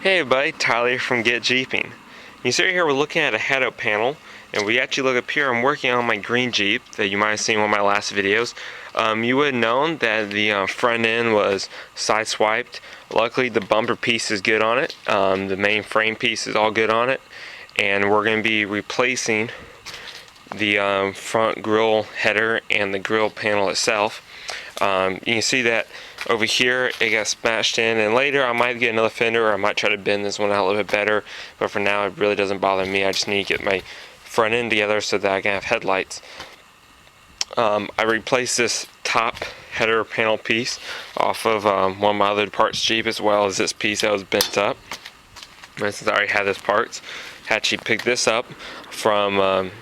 Hey everybody, Tyler from GetJeeping. You see right here we're looking at a head-up panel, and we actually look up here, I'm working on my green Jeep that you might have seen in one of my last videos. You would have known that the front end was side-swiped. Luckily the bumper piece is good on it, the main frame piece is all good on it, and we're going to be replacing the front grille header and the grille panel itself. You can see that over here it got smashed in, and later I might get another fender or I might try to bend this one out a little bit better, but for now it really doesn't bother me. I just need to get my front end together so that I can have headlights. I replaced this top header panel piece off of one of my other parts Jeep, as well as this piece that was bent up. And since I already had this parts, I actually picked this up from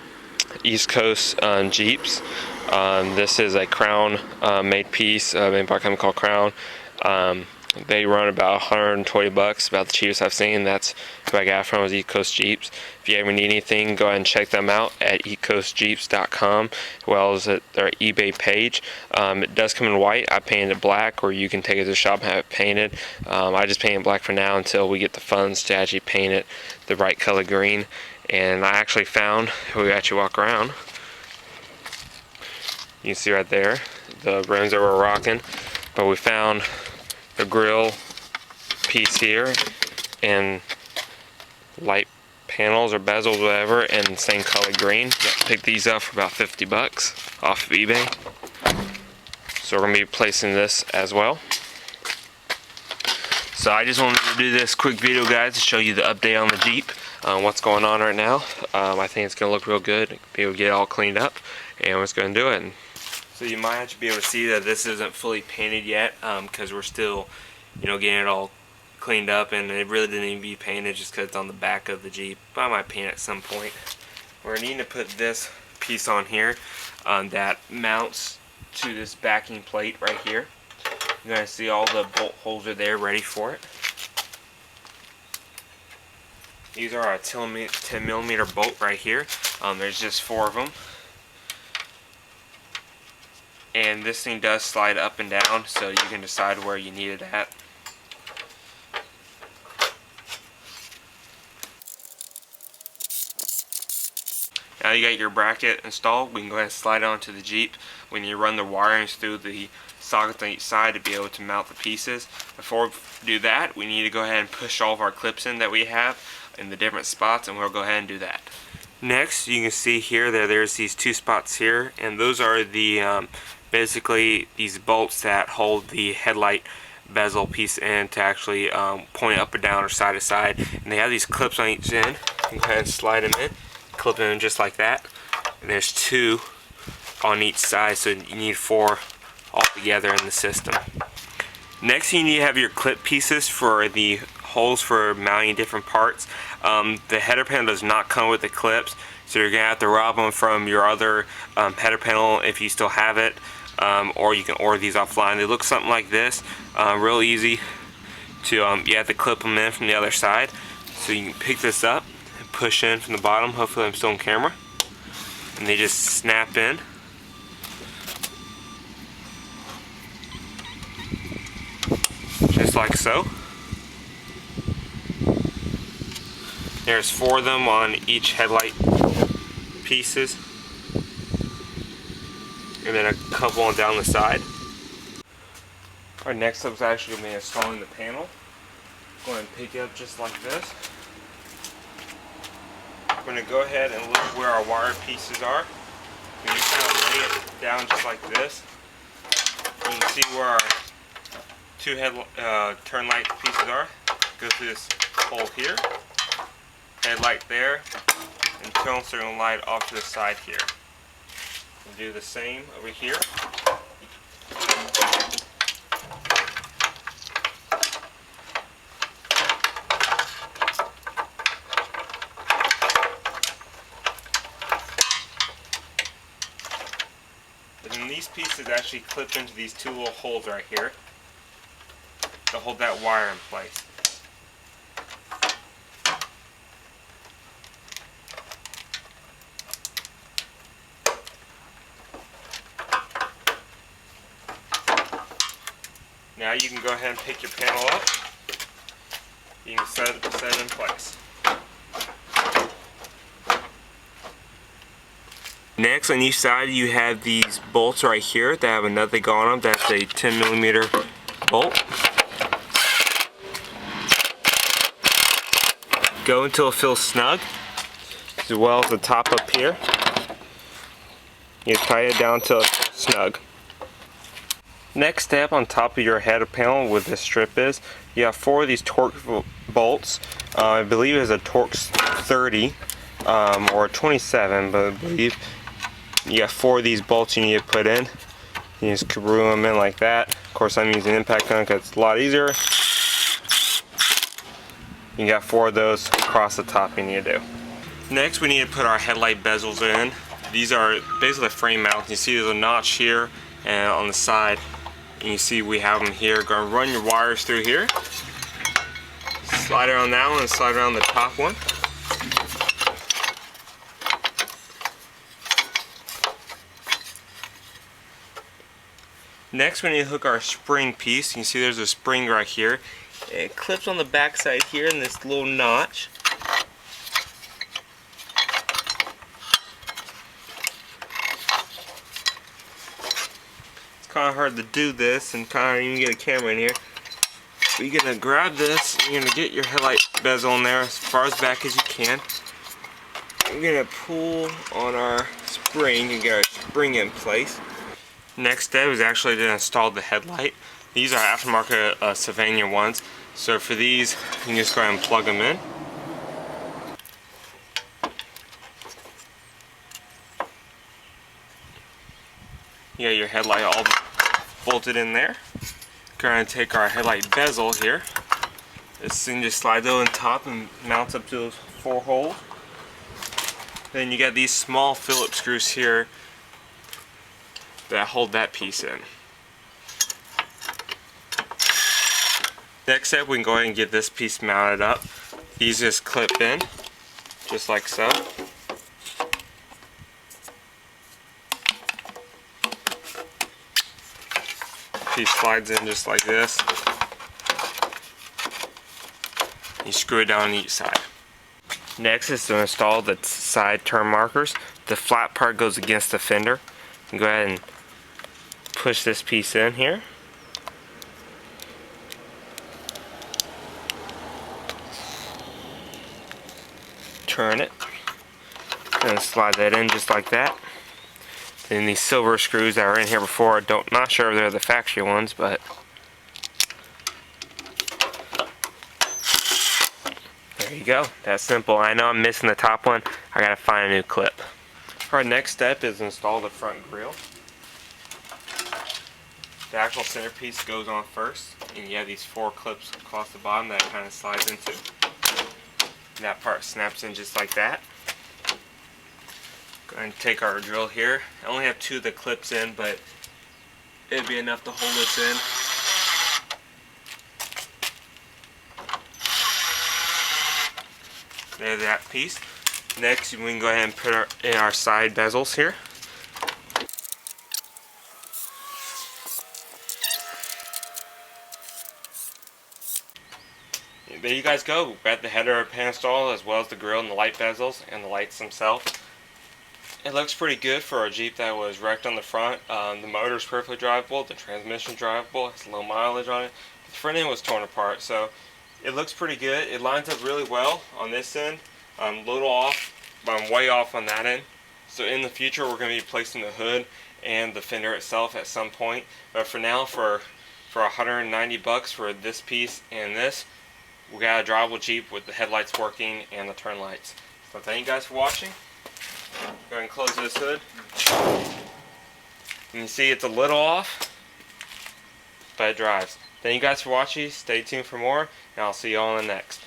East Coast Jeeps. This is a Crown made piece made by a company called Crown. They run about $120, about the cheapest I've seen. That's who I got from, was East Coast Jeeps. If you ever need anything, go ahead and check them out at eastcoastjeeps.com, as well as at their eBay page. It does come in white. I painted it black, or you can take it to the shop and have it painted. I just painted it black for now until we get the funds to actually paint it the right color green. And I actually found, we actually walk around, you can see right there the rims that we're rocking, but we found the grille piece here and light panels or bezels, whatever, in the same color green. Picked these up for about $50 off of eBay. So we're going to be replacing this as well. So I just wanted to do this quick video, guys, to show you the update on the Jeep, what's going on right now. I think it's going to look real good, be able to get it all cleaned up, and we're just going to do it. So you might actually be able to see that this isn't fully painted yet, because we're still, getting it all cleaned up, and it really didn't even be painted just because it's on the back of the Jeep. But I might paint it at some point. We're needing to put this piece on here that mounts to this backing plate right here. You're going to see all the bolt holes are there ready for it. These are our 10mm bolt right here. There's just 4 of them. And this thing does slide up and down, so you can decide where you need it at. Now you got your bracket installed, we can go ahead and slide it onto the Jeep. When you run the wirings through the sockets on each side to be able to mount the pieces. Before we do that, we need to go ahead and push all of our clips in that we have in the different spots, and we'll go ahead and do that. Next, you can see here that there's these 2 spots here, and those are the basically these bolts that hold the headlight bezel piece in to actually point up or down or side to side. And they have these clips on each end. You can go ahead and slide them in, clip them in just like that. And there's 2 on each side, so you need 4 all together in the system. Next, you need to have your clip pieces for the holes for mounting different parts. The header panel does not come with the clips, so you're gonna have to rob them from your other header panel if you still have it, or you can order these offline. They look something like this, real easy to you have to clip them in from the other side. So you can pick this up and push in from the bottom. Hopefully I'm still on camera, and they just snap in. Just like so. There's 4 of them on each headlight pieces, and then a couple on down the side. Our next step is actually going to be installing the panel. Go ahead and pick it up just like this. We're going to go ahead and look where our wire pieces are. We just kind of lay it down just like this. You can see where our 2 turn light pieces are. Go through this hole here, headlight there, and turn signal light off to the side here. We'll do the same over here. And then these pieces actually clip into these 2 little holes right here to hold that wire in place. Now you can go ahead and pick your panel up, You can set it in place. Next, on each side you have these bolts right here that have another thing on them. That's a 10mm bolt. Go until it feels snug, as well as the top up here. You tie it down until it's snug. Next step, on top of your header panel where this strip is, you have 4 of these Torx bolts. I believe it's a Torx 30 or 27, but I believe you got 4 of these bolts you need to put in. You just screw them in like that. Of course, I'm using impact gun because it's a lot easier. You got 4 of those across the top you need to do. Next, we need to put our headlight bezels in. These are basically frame mounts. You see there's a notch here and on the side. And you see we have them here. Go and run your wires through here. Slide around that one and slide around the top one. Next, we need to hook our spring piece. You can see there's a spring right here. It clips on the back side here in this little notch. It's kind of hard to do this and kind of even get a camera in here. But you're going to grab this, you're going to get your headlight bezel in there as far as back as you can. We're going to pull on our spring and get our spring in place. Next step is actually to install the headlight. These are aftermarket Sylvania ones. So for these, you can just go ahead and plug them in. You got your headlight all bolted in there. Going to take our headlight bezel here. This thing just slides on top and mounts up to those 4 holes. Then you got these small Phillips screws here that hold that piece in. Next step, we can go ahead and get this piece mounted up. These just clip in, just like so. Piece slides in just like this. You screw it down on each side. Next is to install the side turn markers. The flat part goes against the fender. You can go ahead and push this piece in here. Turn it and slide that in just like that. Then these silver screws that are in here before, not sure if they're the factory ones, but there you go. That's simple. I know I'm missing the top one. I gotta find a new clip. Our next step is install the front grille. The actual centerpiece goes on first, and you have these 4 clips across the bottom that it kind of slides into. And that part snaps in just like that. Go ahead and take our drill here. I only have 2 of the clips in, but it'd be enough to hold this in. There's that piece. Next, we can go ahead and put in our side bezels here. There you guys go. We've got the header pan installed, as well as the grille and the light bezels and the lights themselves. It looks pretty good for a Jeep that was wrecked on the front. The motor is perfectly drivable, the transmission is drivable, it's low mileage on it. The front end was torn apart, so it looks pretty good. It lines up really well on this end. I'm a little off, but I'm way off on that end. So in the future, we're going to be replacing the hood and the fender itself at some point. But for now, for $190 for this piece and this, we got a drivable Jeep with the headlights working and the turn lights. So thank you guys for watching. Go ahead and close this hood. You can see it's a little off, but it drives. Thank you guys for watching. Stay tuned for more, and I'll see you all in the next.